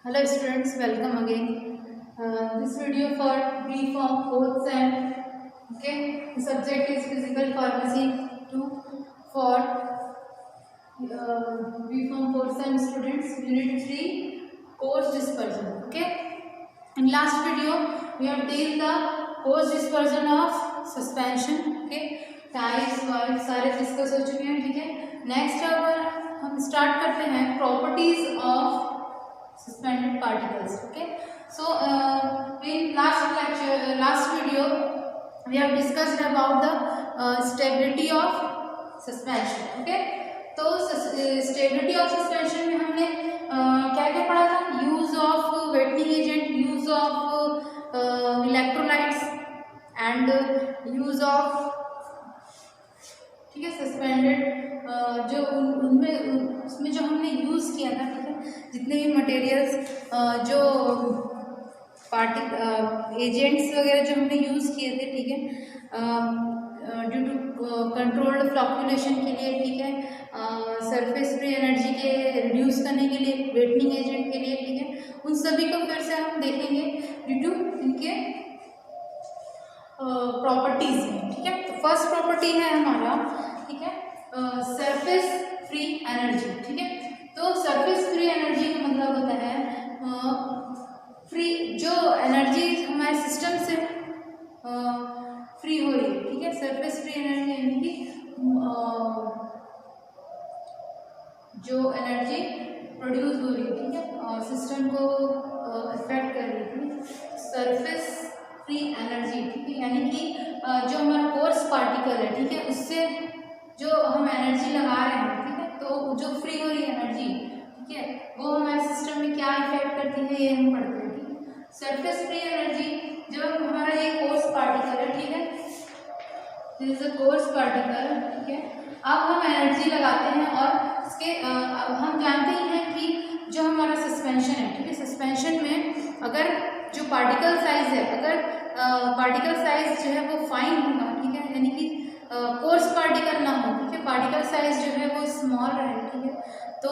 Hello students, welcome again. This video for B.Pharm 4th sem. Okay, the subject is physical pharmacy 2 for B.Pharm 4th sem students. Unit 3 coarse dispersion. Okay, in last video we have taken the coarse dispersion of suspension. Okay, types wise सारे discuss हो चुके हैं. ठीक है, next अब हम start करते हैं properties of suspended particles. Okay, so in last video we have discussed about the stability of suspension. Okay, तो stability of suspension में हमने क्या क्या पढ़ा था? Use of wetting agent, use of electrolytes and use of, ठीक है, suspended जो उनमें उसमें जो हमने यूज़ किया था. ठीक है, जितने भी मटेरियल्स जो एजेंट्स वगैरह जो हमने यूज़ किए थे. ठीक है, ड्यू टू कंट्रोल्ड फ्लक्चुएशन के लिए. ठीक है, सरफेस फ्री एनर्जी के रिड्यूस करने के लिए, वेटनिंग एजेंट के लिए. ठीक है, उन सभी को फिर से हम देखेंगे ड्यू टू इनके प्रॉपर्टीज में. ठीक है, तो फर्स्ट प्रॉपर्टी है हमारा, ठीक है, सरफेस फ्री एनर्जी. ठीक है, तो सरफेस फ्री एनर्जी का मतलब होता है फ्री जो एनर्जी हमारे सिस्टम से फ्री हो रही है. ठीक है, सरफेस फ्री एनर्जी यानी कि जो एनर्जी प्रोड्यूस हो रही है. ठीक है, और सिस्टम को इफेक्ट कर रही है. सरफेस फ्री एनर्जी, ठीक है, यानी कि जो हमारा कोर्स पार्टिकल है, ठीक है, उससे जो हम एनर्जी लगा रहे हैं. ठीक है, तो जो फ्री हो रही है एनर्जी, ठीक है, वो हमारे सिस्टम में क्या इफेक्ट करती है ये हम पढ़ते हैं. ठीक है, सरफेस फ्री एनर्जी जब हमारा ये कोर्स पार्टिकल है, ठीक है, this is a coarse particle. ठीक है, अब हम एनर्जी लगाते हैं और इसके अब हम जानते ही हैं कि जो हमारा सस्पेंशन है, ठीक है, सस्पेंशन में अगर जो पार्टिकल साइज है, अगर पार्टिकल साइज जो है वो फाइन होगा. ठीक है, यानी कि कोर्स पार्टिकल ना हो. ठीक है, पार्टिकल साइज जो है वो स्मॉल रहे. ठीक है, तो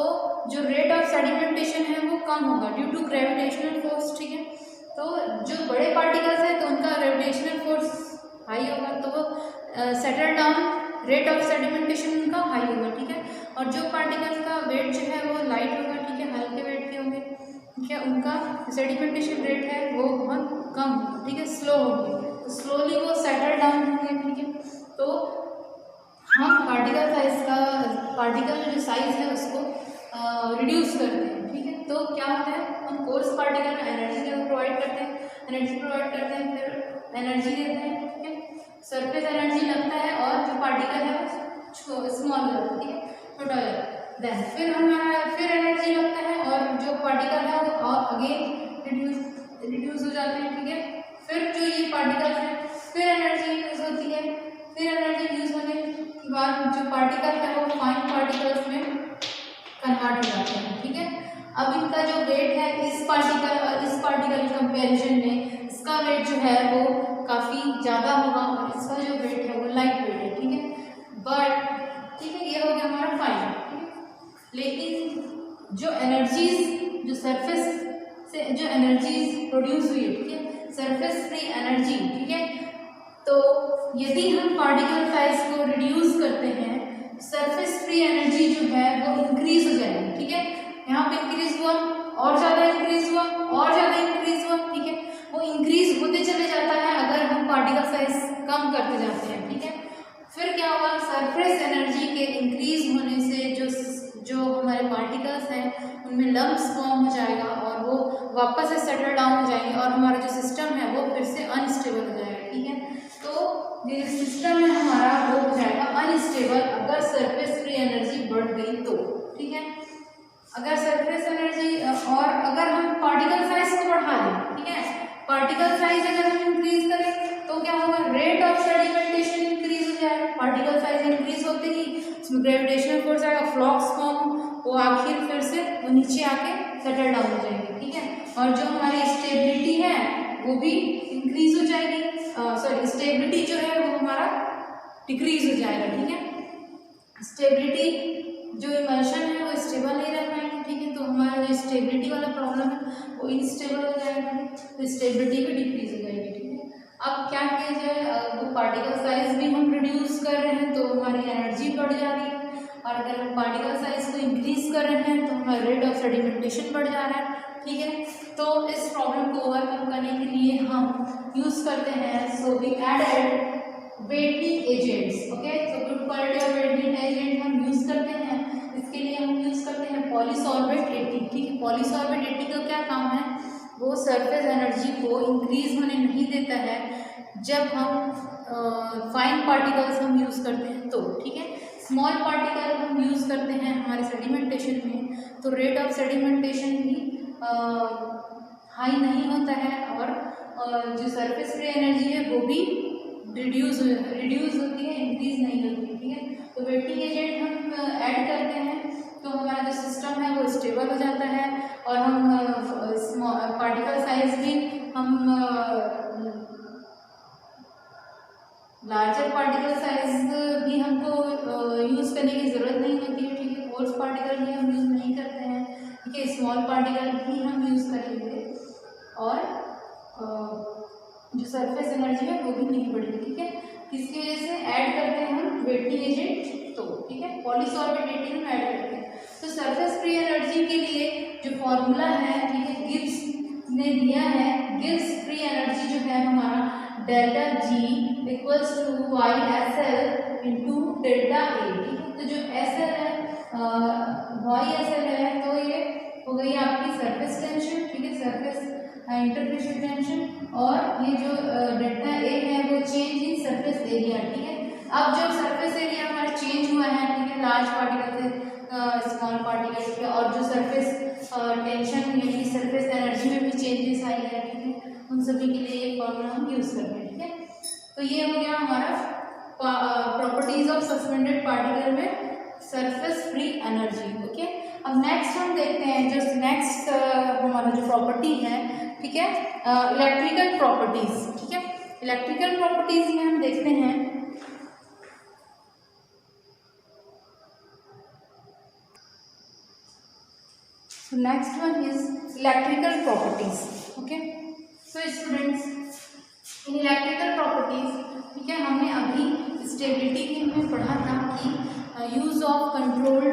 जो रेट ऑफ सेडिमेंटेशन है वो कम होगा ड्यू टू ग्रेविटेशनल फोर्स. ठीक है, तो जो बड़े पार्टिकल्स हैं तो उनका ग्रेविटेशनल फोर्स हाई होगा, तो वो settle down, rate of sedimentation उनका हाई होगा. ठीक है, और जो पार्टिकल्स का वेट जो है वो लाइट होगा. ठीक है, हल्के वेट के होंगे. ठीक है, उनका सेडिमेंटेशन रेट है वो बहुत कम होगा. ठीक है, स्लो होगी, तो स्लोली वो सेटल डाउन होंगे. ठीक है, तो हम पार्टिकल जो साइज है उसको रिड्यूस करते हैं. ठीक है, तो क्या होता है, हम कोर्स पार्टिकल में एनर्जी प्रोवाइड करते हैं, फिर एनर्जी देते हैं. ठीक है, सरफेस एनर्जी लगता है और जो पार्टिकल है वो स्मॉल हो जाता है. ठीक है, छोटा हो जाता है. देन फिर एनर्जी लगता है और जो पार्टिकल है वो और अगेन रिड्यूस हो जाते हैं. ठीक है, फिर जो ये पार्टिकल है फिर एनर्जी यूज होती है. फिर एनर्जी यूज होने के बाद जो पार्टिकल है वो फाइन पार्टिकल्स में कन्वर्ट हो जाते हैं. ठीक है, अब इनका जो वेट है इस पार्टिकल और इस पार्टिकल कंपैरिजन में इसका वेट जो है वो काफ़ी ज़्यादा होगा और इसका जो वेट है वो लाइट वेट है. ठीक है, बट ठीक है, ये हो गया हमारा फाइन. ठीक है, लेकिन जो एनर्जीज जो सरफेस से जो एनर्जीज प्रोड्यूस हुई है, ठीक है, सरफेस फ्री एनर्जी. ठीक है, तो यदि हम पार्टिकल साइज को रिड्यूस करते हैं, सरफेस फ्री एनर्जी जो है वो इंक्रीज हो जाएगी. ठीक है, यहाँ पे इंक्रीज हुआ और ज़्यादा इंक्रीज हुआ और ज़्यादा इंक्रीज हुआ. ठीक है, वो इंक्रीज होते चले जाता है अगर हम पार्टिकल साइज कम करते जाते हैं. ठीक है, फिर क्या हुआ, सरफेस एनर्जी के इंक्रीज होने से जो हमारे पार्टिकल्स हैं उनमें लम्प्स फॉर्म हो जाएगा और वो वापस से सेटल डाउन हो जाएंगे और हमारा जो सिस्टम है वो फिर से अनस्टेबल हो जाएगा. ठीक है, तो ये सिस्टम है हमारा वो हो जाएगा अनस्टेबल अगर सरफेस फ्री एनर्जी बढ़ गई तो. ठीक है, अगर सरफेस एनर्जी और अगर हम पार्टिकल साइज को बढ़ा दें. ठीक है, पार्टिकल साइज अगर हम इंक्रीज करें तो क्या होगा, रेट ऑफ सेडिमेंटेशन इंक्रीज हो जाएगा. पार्टिकल साइज इंक्रीज होते ही इसमें ग्रेविटेशनल फोर्स आएगा, फ्लक्स फॉर्म, वो आखिर फिर से वो नीचे आके सेटल डाउन हो जाएंगे. ठीक है, और जो हमारी स्टेबिलिटी है वो भी इंक्रीज हो जाएगी. सॉरी, स्टेबिलिटी जो है वो हमारा डिक्रीज हो जाएगा. ठीक है, स्टेबिलिटी जो इमल्शन है वो स्टेबल नहीं रह पाएंगे. ठीक है, तो हमारा जो स्टेबिलिटी वाला प्रॉब्लम है वो इनस्टेबल हो जाएगा, तो स्टेबिलिटी भी डिक्रीज हो जाएगी, ठीक है। अब क्या किया जाए, वो पार्टिकल साइज भी हम रिड्यूस कर रहे हैं तो हमारी एनर्जी बढ़ जा रही है, और अगर हम पार्टिकल साइज को इंक्रीज कर रहे हैं तो हमारा रेट ऑफ सेडिमेंटेशन बढ़ जा रहा है, ठीक है। तो इस प्रॉब्लम को ओवरकम करने के लिए हम यूज करते हैं, so we added wetting agents, okay. तो good quality of wetting agent हम यूज करते हैं, इसके लिए हम यूज करते हैं पॉलीसॉर्बेट 80, ठीक है। पॉलीसॉर्बेट 80 का क्या काम है, वो सरफेस एनर्जी को इंक्रीज होने नहीं देता है जब हम फाइन पार्टिकल्स हम यूज करते हैं तो, ठीक है। स्मॉल पार्टिकल हम यूज करते हैं हमारे सेडिमेंटेशन में, तो रेट ऑफ सेडिमेंटेशन भी हाई नहीं होता है, और जो सरफेस फ्री एनर्जी है वो भी रिड्यूस होती है, इंक्रीज नहीं होती है, ठीक है। तो वेटिंग एजेंट हम ऐड करते हैं तो हमारा जो सिस्टम है वो स्टेबल हो जाता है, और हम पार्टिकल साइज भी हम लार्जर पार्टिकल साइज भी हमको यूज़ करने की ज़रूरत नहीं होती है, ठीक है। कोर्स पार्टिकल भी हम यूज़ नहीं करते हैं, ठीक है। स्मॉल पार्टिकल भी हम यूज़ करेंगे, और जो सरफेस एनर्जी है वो भी नहीं बढ़ेगी, ठीक है। किसकी वजह से ऐड करते हैं हम वेटिंग एजेंट, तो ठीक है पॉलीसॉर्बेट 80 हम ऐड करते हैं। तो सरफेस फ्री एनर्जी के लिए जो फॉर्मूला है, ठीक है, गिब्स ने दिया है, गिब्स फ्री एनर्जी जो है हमारा delta G equals to Y S L into delta A, ठीक है। तो जो एस एल है, वाई एस एल है, तो ये हो गई आपकी सरफेस टेंशन, ठीक है, सरफेस इंटरफेशियल टेंशन, और ये जो डेल्टा ए है वो चेंज इन सरफेस एरिया, ठीक है। अब जब सरफेस एरिया हमारा चेंज हुआ है, ठीक है, लार्ज पार्टिकल से स्मॉल पार्टिकल पे, और जो सरफेस टेंशन यानी सरफेस एनर्जी में भी चेंजेस आई है, ठीक है, उन सभी के लिए ये फॉर्मूला हम यूज करते हैं, ठीक है। तो ये हो गया हमारा प्रॉपर्टीज ऑफ सस्पेंडेड पार्टिकल में सरफेस फ्री एनर्जी, ओके। अब नेक्स्ट हम देखते हैं जो नेक्स्ट हमारा जो प्रॉपर्टी है, ठीक है, इलेक्ट्रिकल प्रॉपर्टीज, ठीक है। इलेक्ट्रिकल प्रॉपर्टीज में हम देखते हैं next one is electrical properties, okay. So students, in electrical properties, ठीक है, हमने अभी स्टेबिलिटी में पढ़ा था कि use of control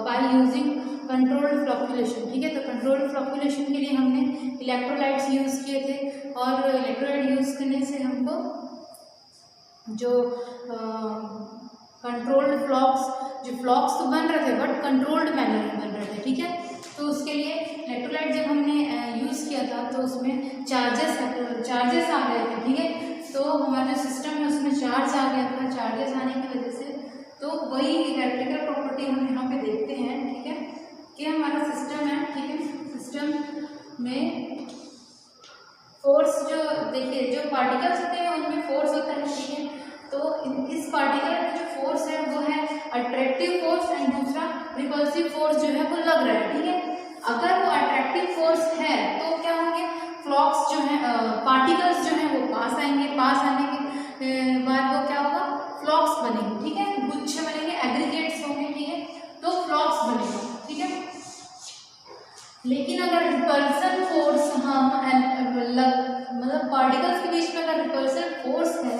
by using controlled fluctuation, ठीक है। तो कंट्रोल्ड फ्लक्चुएशन के लिए हमने इलेक्ट्रोलाइट्स यूज़ किए थे, और इलेक्ट्रोलाइट यूज़ करने से हमको जो कंट्रोल्ड जो फ्लॉक्स तो बन रहे थे बट कंट्रोल्ड मैनर में बन रहे थे, ठीक है। तो उसके लिए इलेक्ट्रोलाइट जब हमने यूज़ किया था तो उसमें चार्जेस आ गए थे, ठीक है। तो हमारा जो सिस्टम है उसमें चार्ज आ गया था, चार्जेस आने की वजह से, तो वही इलेक्ट्रिकल प्रॉपर्टी हम यहाँ पे देखते हैं, ठीक है, कि हमारा सिस्टम है, ठीक है, सिस्टम में फोर्स जो देखिए जो पार्टिकल्स होते हैं उनमें फोर्स होता है, ठीक है। तो इस पार्टिकल में जो फोर्स है वो है अट्रैक्टिव फोर्स, एंड दूसरा रिपल्सिव फोर्स जो है वो लग रहा है, ठीक है। अगर वो अट्रैक्टिव फोर्स है तो क्या होंगे, फ्लॉक्स जो है पार्टिकल्स जो है वो पास आएंगे, पास आने के बाद वो क्या होगा, फ्लॉक्स बनेंगे, ठीक है, गुच्छे बनेंगे, एग्रीगेट्स होंगे, ठीक है, तो फ्लॉक्स बनेगा, ठीक है। लेकिन अगर रिपल्सन फोर्स मतलब पार्टिकल्स के बीच में अगर रिपल्सन फोर्स है,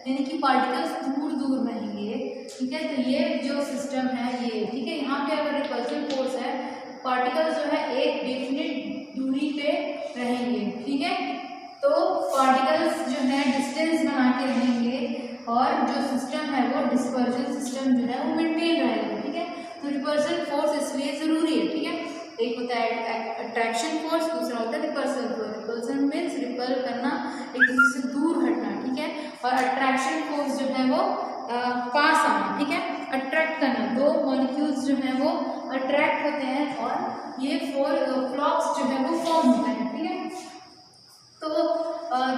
यानी कि पार्टिकल्स दूर दूर रहेंगे, ठीक है, तो ये जो सिस्टम है ये, ठीक है, यहाँ पे अगर रिपल्सन फोर्स है, पार्टिकल्स जो है एक डेफिनेट दूरी पे रहेंगे, ठीक है। तो पार्टिकल्स जो है डिस्टेंस बना के रहेंगे, और जो सिस्टम है वो डिस्पर्जन सिस्टम जो है वो मेंटेन रहेगा, ठीक है। तो रिपल्सन फोर्स इसलिए ज़रूरी है, ठीक है। एक होता है अट्रैक्शन फोर्स, दूसरा होता है repulsion force. Repulsion means ripple करना, एक दूसरे से दूर हटना, ठीक है, और अट्रैक्शन फोर्स जो है वो पास आना, ठीक है, अट्रैक्ट करना, दो मॉलिक्यूल्स जो है वो अट्रैक्ट होते हैं, और ये फ्लॉक्स जो है वो फॉर्म होता है, ठीक है। तो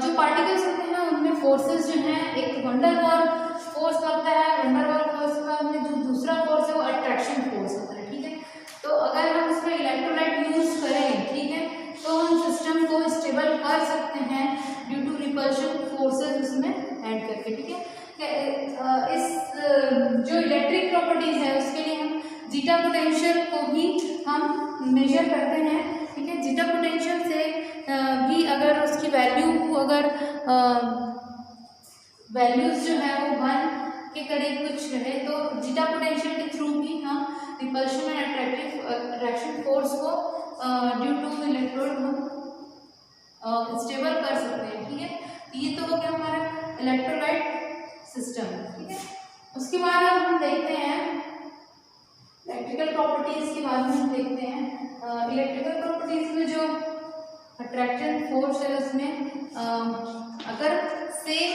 जो पार्टिकल्स होते हैं उनमें फोर्सेस जो हैं, एक वंडरवॉल फोर्स लगता है, वंडरवॉल फोर्स के बाद में जो दूसरा फोर्स है वो अट्रैक्शन फोर्स होता है, ठीक है। तो अगर हम उसमें इलेक्ट्रोलाइट यूज करें, ठीक है, तो हम सिस्टम को स्टेबल कर सकते हैं ड्यू टू रिपल्शन फोर्सेस उसमें ऐड करके, ठीक है। इस जो इलेक्ट्रिक प्रॉपर्टीज है उसके लिए हम जीटा पोटेंशियल को भी हम मेजर करते हैं, ठीक है। जीटा पोटेंशियल से अगर वैल्यूज जो है वो 1 के करीब कुछ रहे तो जीटा पोटेंशियल के थ्रू भी हम रिपल्शन एंड अट्रैक्शन फोर्स को ड्यू टू इलेक्ट्रोड हम स्टेबल कर सकते हैं। ठीक है, ये तो हो गया हमारा इलेक्ट्रोलाइट सिस्टम। ठीक है, उसके बाद अब हम देखते हैं इलेक्ट्रिकल प्रॉपर्टीज के बाद में हम देखते हैं इलेक्ट्रिकल प्रॉपर्टीज में जो अट्रैक्शन फोर्स है उसमें अगर सेम,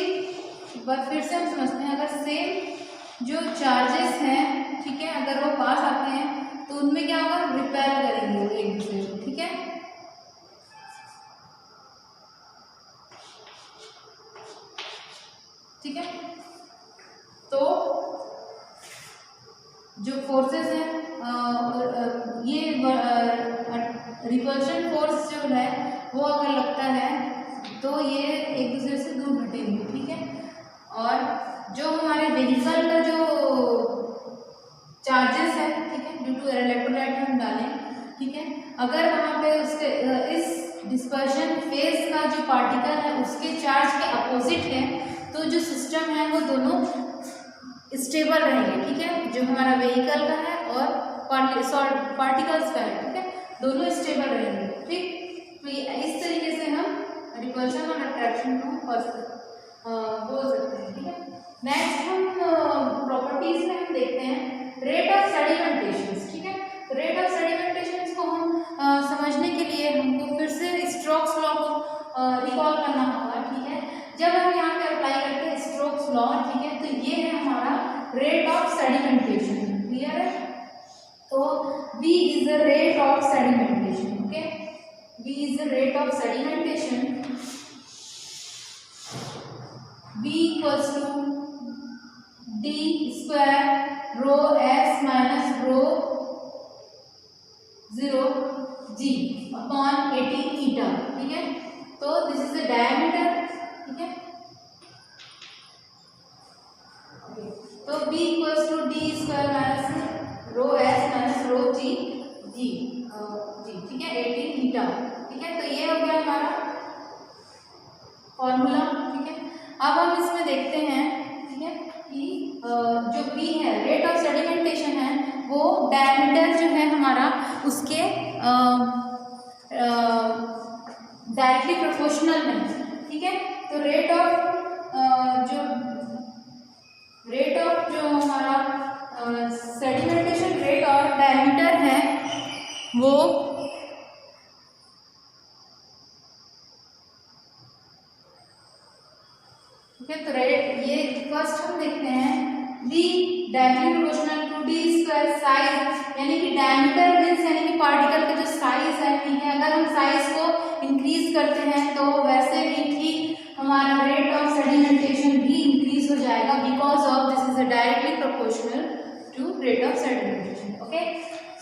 एक बार फिर से हम समझते हैं, अगर सेम जो चार्जेस हैं, ठीक है, अगर वो पास आते हैं तो उनमें क्या होगा, रिपेल करेंगे वो एक दूसरे को। ठीक है, ठीक है, तो जो फोर्सेस हैं ये रिपल्शन फोर्स जो है वो अगर लगता है तो ये एक दूसरे से दूर हटेंगे। ठीक है, और जो हमारे व्हीकल का जो चार्जेस है, ठीक है, ड्यू टू इलेक्ट्रोलाइट हम डालें, ठीक है, अगर वहाँ पे उसके इस डिस्पर्शन फेज का जो पार्टिकल है उसके चार्ज के अपोजिट है तो जो सिस्टम है वो दोनों स्टेबल रहेंगे। ठीक है, जो हमारा व्हीकल का है और पार्टिकल्स का है, ठीक है, दोनों स्टेबल रहेंगे। ठीक, तो इस तरीके से हम रिपल्शन और अट्रैक्शन को बोल सकते हैं। ठीक है, नेक्स्ट हम प्रॉपर्टीज में हम देखते हैं रेट ऑफ सेडिमेंटेशन। ठीक है, तो रेट ऑफ सेडिमेंटेशन को हम समझने के लिए हमको फिर से स्टोक्स लॉ को रिकॉल करना होगा। ठीक है, जब हम यहाँ पे अप्लाई करते हैं स्टोक्स लॉ, ठीक है, तो ये है हमारा रेट ऑफ सेडिमेंटेशन। क्लियर है, तो V is the rate of sedimentation. Okay, V is the rate of sedimentation. V equals to D square rho S minus rho 0 G upon 80 eta. ठीक है, तो this is the diameter. ठीक है, तो B equals to D square minus rho S minus rho G G G, ठीक है, 18 ईटा। ठीक है, तो ये हो गया हमारा फॉर्मूला। ठीक है, अब हम इसमें देखते हैं, ठीक है, कि जो V है, रेट ऑफ सेडिमेंटेशन है, वो डायमीटर जो है हमारा उसके डायरेक्टली प्रोपोर्शनल है। ठीक है, तो रेट ऑफ जो हमारा सेडिमेंटेशन रेट और डायमीटर है वो ठीक है, तो रेट ये फर्स्ट हम देखते हैं V directly proportional to D square size, यानी कि डायमीटर मींस यानी कि पार्टिकल का जो साइज है। ठीक है, अगर हम साइज को इंक्रीज करते हैं तो वैसे भी ठीक हमारा रेट ऑफ सेडिमेंटेशन भी इंक्रीज हो जाएगा, because of this is directly proportional to rate of sedimentation. Okay,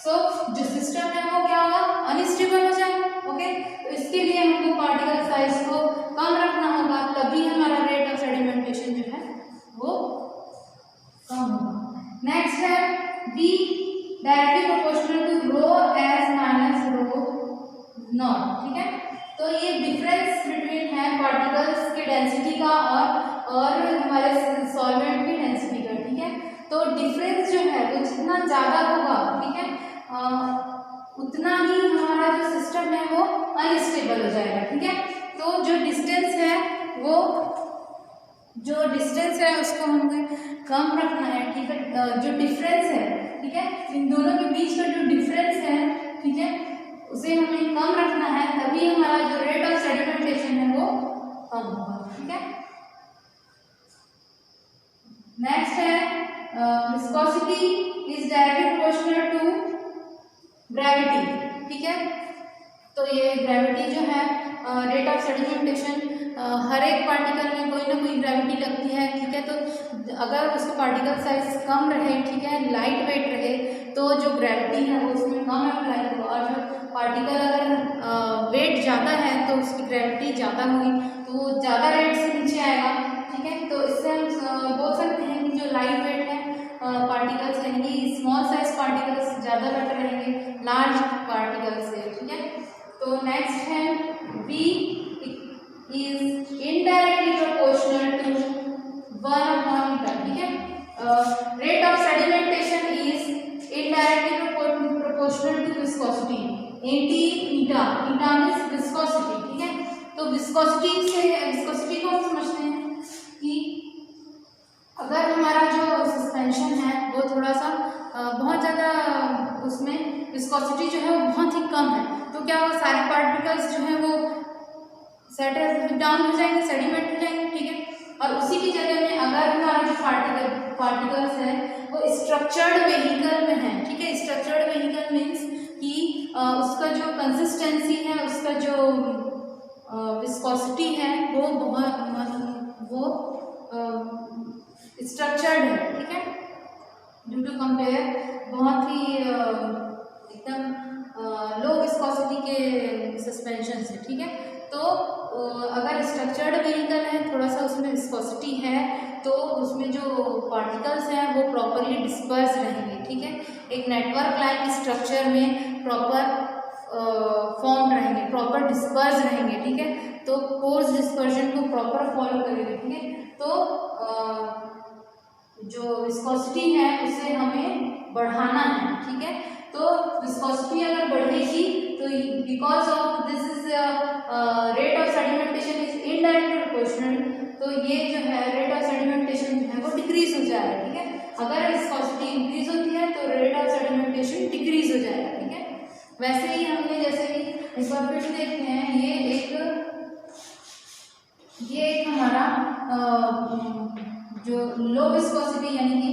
so जो सिस्टम है वो क्या होगा, अनस्टेबल हो जाएगा। ओके, तो इसके लिए हमको पार्टिकल साइज को कम रखना होगा, तभी हमारा रेट ऑफ सेडिमेंटेशन जो है वो कम होगा। नेक्स्ट है V directly proportional to rho S minus rho naught. ठीक है, तो ये डिफरेंस बिटवीन है पार्टिकल्स के डेंसिटी का और हमारे सॉल्वेंट की डेंसिटी का। ठीक है, तो डिफरेंस जो है वो जितना ज़्यादा होगा, ठीक है, उतना ही हमारा जो सिस्टम है वो अनस्टेबल हो जाएगा। ठीक है, तो जो डिस्टेंस है उसको हमें कम रखना है। ठीक है, जो डिफरेंस है, ठीक है, इन दोनों के बीच का जो डिफरेंस है, ठीक है, उसे हमें कम रखना है, तभी हमारा जो रेट ऑफ सेडिमेंटेशन है वो कम होगा। ठीक है, नेक्स्ट है viscosity is directly proportional to gravity. ठीक है, तो ये ग्रेविटी जो है रेट ऑफ सेडिमेंटेशन, हर एक पार्टिकल में कोई ना कोई ग्रेविटी लगती है। ठीक है, तो अगर उसका पार्टिकल साइज कम रहे, ठीक है, लाइट वेट रहे, तो जो ग्रेविटी है वो उसमें कम अप्लाई होगा, और जो पार्टिकल अगर वेट ज़्यादा है तो उसकी ग्रेविटी ज़्यादा हुई तो वो ज़्यादा रेट से नीचे आएगा। ठीक है, तो इससे हम बोल सकते हैं कि जो लाइट वेट है पार्टिकल्स, यानी कि स्मॉल साइज पार्टिकल्स ज़्यादा बेटर रहेंगे लार्ज पार्टिकल से। ठीक है, तो नेक्स्ट है V is eighty eta, eta means viscosity, ठीक है। तो विस्कोसिटी को हम समझते हैं कि अगर हमारा जो सस्पेंशन है वो थोड़ा सा बहुत ज़्यादा उसमें विस्कोसिटी जो है वो बहुत ही कम है, तो क्या वो सारे पार्टिकल्स जो है वो सेटल डाउन हो जाएंगे, सेडिमेंट हो जाएंगे, ठीक है। और उसी की जगह में अगर हमारा जो पार्टिकल्स है वो स्ट्रक्चर्ड वेहिकल में है, ठीक है। स्ट्रक्चर्ड वेहिकल मीन्स कि उसका जो कंसिस्टेंसी है, उसका जो विस्कोसिटी है वो स्ट्रक्चर्ड है, ठीक है। ड्यू टू कंपेयर बहुत ही एकदम लो विस्कोसिटी के सस्पेंशन से, ठीक है। तो अगर स्ट्रक्चर्ड व्हीकल है, थोड़ा सा उसमें विस्कोसिटी है, तो उसमें जो पार्टिकल्स हैं वो प्रॉपरली डिस्पर्स रहेंगे, ठीक है। एक नेटवर्क लाइक स्ट्रक्चर में प्रॉपर फॉर्म रहेंगे, प्रॉपर डिस्पर्स रहेंगे, ठीक है। तो कोर्स डिस्पर्जन को प्रॉपर फॉलो करेंगे, ठीक है। तो जो विस्कोसिटी है उसे हमें बढ़ाना है, ठीक है। तो विस्कोसिटी अगर बढ़ेगी तो because of this is rate of sedimentation is indirectly proportional, तो ये जो है रेट ऑफ सेडिमेंटेशन जो है वो डिक्रीज हो जाएगा, ठीक है। अगर विस्कोसिटी इंक्रीज होती है तो रेट ऑफ सेडिमेंटेशन डिक्रीज हो जाएगा, ठीक है। वैसे ही हमने जैसे कि एक बार फिर से देखते हैं, ये एक हमारा जो लो विस्कोसिटी यानी कि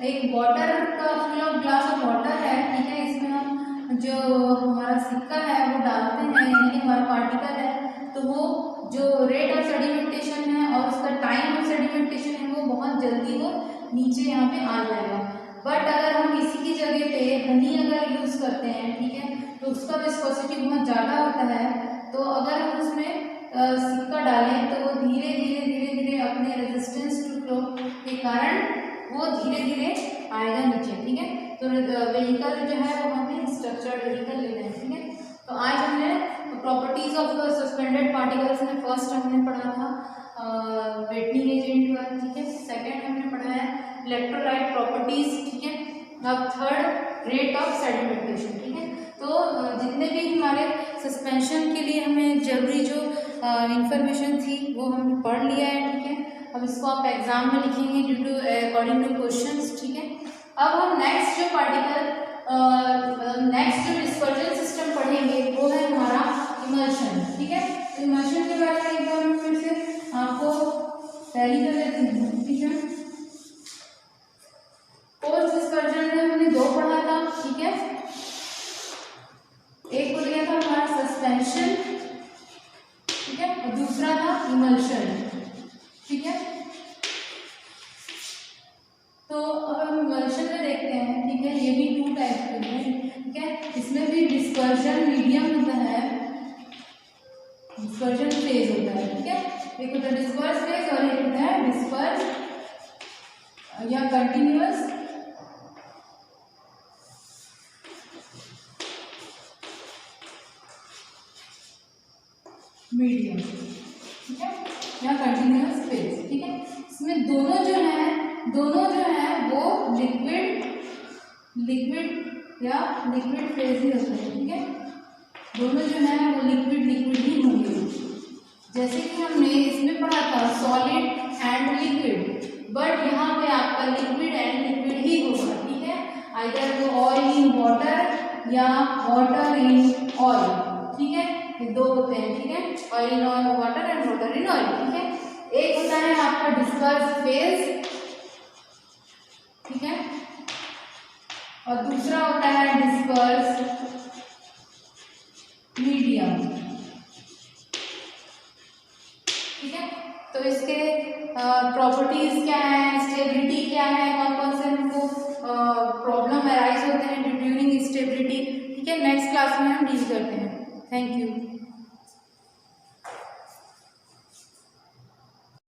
एक वाटर का full of glass of water है, ठीक है। इसमें हम जो हमारा सिक्का है वो डालते हैं, यानी कि हमारा पार्टिकल है, तो वो जो रेट ऑफ सेडिमेंटेशन है और उसका टाइम ऑफ सेडिमेंटेशन है वो बहुत जल्दी वो नीचे यहाँ पे आ जाएगा। बट अगर हम इसी की जगह पे हनी अगर यूज़ करते हैं, ठीक है, तो उसका विस्कोसिटी बहुत ज़्यादा होता है, तो अगर हम उसमें सिक्का डालें तो वो धीरे धीरे अपने रेजिस्टेंस टू फ्लो के कारण वो धीरे धीरे आएगा नीचे, ठीक है। तो व्हीकल जो है वो हमें स्ट्रक्चर्ड व्हीकल लेना है, ठीक है। तो आज हमने प्रॉपर्टीज ऑफ सस्पेंडेड पार्टिकल्स में फर्स्ट हमने पढ़ा था वेटनिंग एजेंट का, ठीक है। सेकेंड हमने पढ़ा है इलेक्ट्रोलाइट प्रॉपर्टीज, ठीक है। अब थर्ड रेट ऑफ सेडिमेंटेशन, ठीक है। तो जितने भी हमारे सस्पेंशन के लिए हमें जरूरी जो इंफॉर्मेशन थी वो हमने पढ़ लिया है, ठीक है। अब इसको आप एग्जाम में लिखेंगे due to according to questions, ठीक है। अब हम नेक्स्ट जो डिस्पर्जन सिस्टम पढ़ेंगे वो है हमारा इमल्शन, ठीक है। तो इमल्शन के बारे में एक बार मैं फिर से आपको तैयारी कर लेती हूँ, ठीक है। पोस्ट डिस्पर्जन में हमने दो पढ़ा था, ठीक है। एक को दिया था हमारा सस्पेंशन, ठीक है, और दूसरा था इमल्शन, ठीक है। तो अब हम इमल्शन में देखते हैं, ठीक है। ये भी टू टाइप के हैं, ठीक है। इसमें भी डिस्पर्जन मीडियम होता है, डिस्पर्जन फेज होता है, ठीक है। एक होता है डिस्पर्स फेज और एक होता है डिस्पर्स या कंटिन्यूअस मीडियम, ठीक है, या कंटिन्यूअस फेज, ठीक है। इसमें दोनों जो है वो लिक्विड फेज ही होते हैं, ठीक है। दोनों जो है वो लिक्विड ही होंगे। जैसे कि हमने इसमें पढ़ा था सॉलिड एंड लिक्विड, बट यहाँ पे आपका लिक्विड एंड लिक्विड ही होगा, ठीक है। आइदर वो ऑयल इन वाटर या वाटर इन ऑयल, ठीक है। ये दो होते हैं, ठीक है, oil in oil water and water in oil, ठीक है। एक होता है आपका डिस्पर्स फेज, ठीक है, और दूसरा होता है डिस्पर्स मीडियम, ठीक है। तो इसके प्रॉपर्टीज क्या है, स्टेबिलिटी क्या है, कौन कौन से हमको प्रॉब्लम अराइज होते हैं ड्यूरिंग स्टेबिलिटी, ठीक है। नेक्स्ट क्लास में हम डील करते हैं। Thank you.